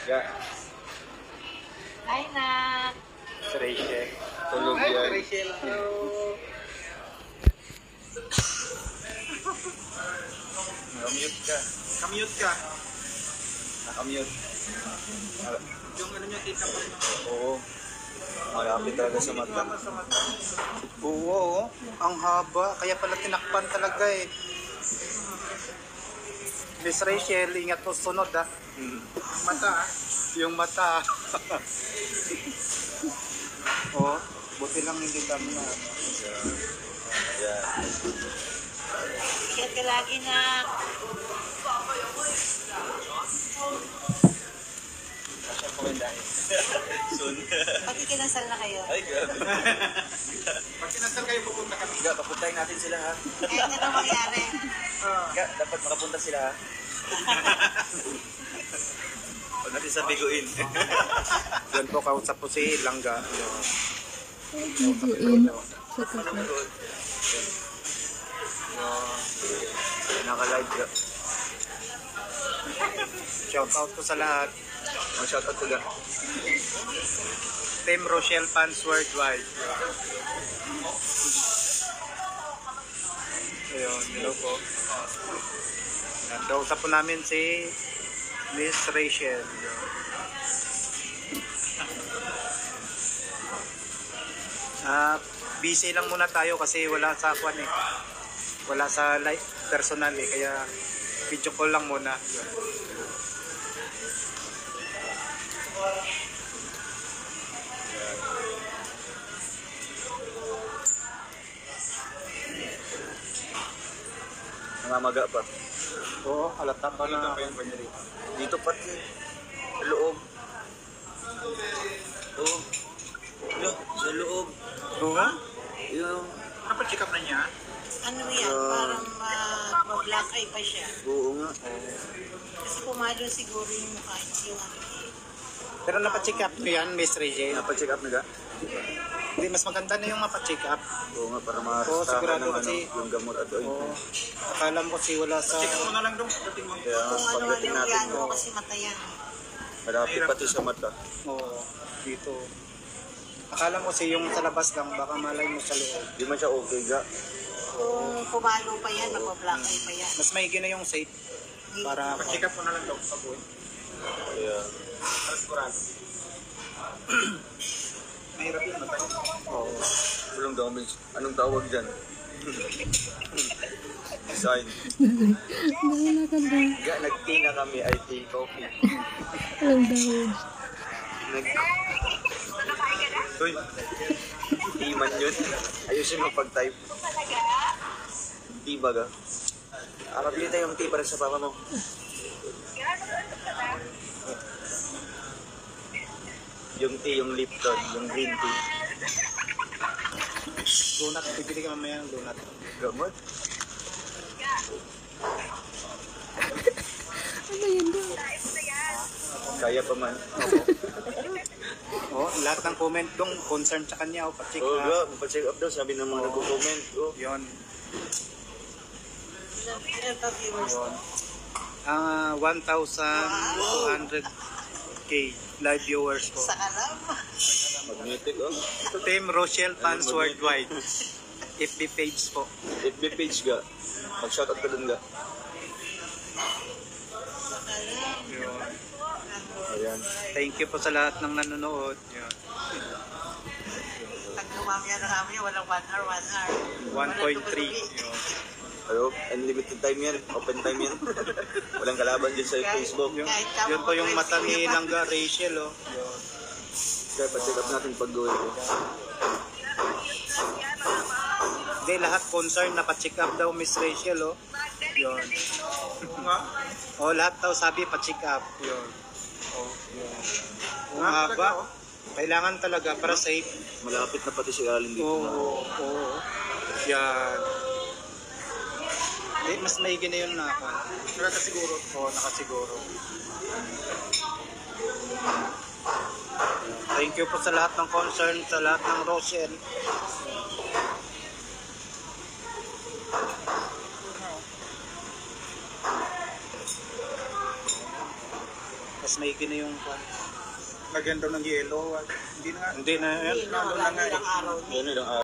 Yeah. Hi, Nak. Si Rachel. Tulog yan. Rachel. Nakamute ka. Commute ka. Nakamute. Yung ano nyo, tita pa rin. Oo. Malapit talaga sa mata. Sa mata. Oo, ang haba. Kaya pala tinakpan talaga eh. Miss Rachel, ingat po sunod ah. Yung mata ah. Yung mata. Oh, buti lang hindi kami na. Yeah. Ingat ka lagi, Nak. Asya po kayo dahil. Soon. Pagkikinasal na kayo. Ay, grabe. Pag kinasal kayo, pupunta kami. Ga, papuntahin natin sila ha. Eh, ano mangyari? Ga, dapat makapunta sila ha. Huwag natin sa biguin. Yan po, kausap po si Langga. Biguin sa kape. Naka-live ka. Shout out po sa lahat. Ang shoutout ko ga. Team Rochelle fans worldwide. Ayun, hello po. Kausap po namin si Miss Rachel. Busy lang muna tayo kasi wala sa kwan eh. Wala sa live personal eh, kaya video call lang muna. Nangamaga pa. Oo, halata pa na. Dito pati. Sa loob. Oo. Lo, sa loob. Oo? Yung... Dapat check up na niya. Ano yan? Parang ma-black eye pa siya. Oo nga. Kasi pumalo siguro yung mukha yung ano. Pero napacheck up ko yan, Miss Rachel. Napa-check up na ga? Hindi, mas maganda na yung mapacheck up. Oo nga, para Oo, makastahan sigurado ng kasi- yung gamot at oil. Oo. Akala mo kasi wala sa... Check up mo na lang doon. Dating mo. Kaya Kung ano pagdating yung natin, yan mo kasi mata yan. malapit pati sa mata. Oo, dito. Akala mo kasi yung sa labas lang, baka malay mo sa loob. Di man siya okay ga. Kung pumalo pa yan, magpa-black eye pa yan. Mas maigi na yung safe para... Check up mo na lang doon sa buhay. Kaya... Para sigurado. Mahirap yun, mata yun. Oo. Bulong daw, Mitch. Anong tawag dyan? Design. Bahala ka ba? Ga, nag-tea na kami. I tea coffee. Walang dahil. Nag... Uy. Tea man yun. Ayusin mo pag-type. Tea ba ga? Pabili tayong tea para sa papa mo. Yung tea, yung Lipton, yung green tea. Donut, bibili ka mamaya ng donut. Gamot. Ano yun daw? Kaya pa man. Oo, lahat ng comment dong, concern sa kanya, o pacheck Oo up. ga, mapacheck up daw. Sabi ng mga nagko-comment. Oh. Yun. Ilan pa viewers? Yun. 1,200k live viewers po. Sa kalam. Magnetic, oh. Team Rochelle fans worldwide. FB page po. FB page ga. Mag-shoutout ka dun ga. Sa kalam. Yun. Ayan. Thank you po sa lahat ng nanonood. Yun. Pag lumamaya na kami, walang 1 hour, 1 hour. 1.3. Yun. Ayo, unlimited time yan. Open time yan. Walang kalaban din sa Facebook. Yun, yun po yung mata ni Langga Rachel. Oh. Yun. Kaya pa-check up natin pag-gawin ko. Hindi, lahat concern na pa-check up daw Miss Rachel. Oh. Yun. Oh, lahat daw sabi pa-check up. Yun. Oh, yun. Kung haba, kailangan talaga para safe. Malapit na pati si Alin dito. Oo, oo. Yan. Hindi, mas maigi na yun na. Nakakasiguro. Oo, nakasiguro. Thank you po sa lahat ng concern, sa lahat ng Rochelle. Mas maigi na yung Lagyan daw ng yelo. Hindi na nga. Hindi na yan. Hindi na, wala na ilang araw. Yun,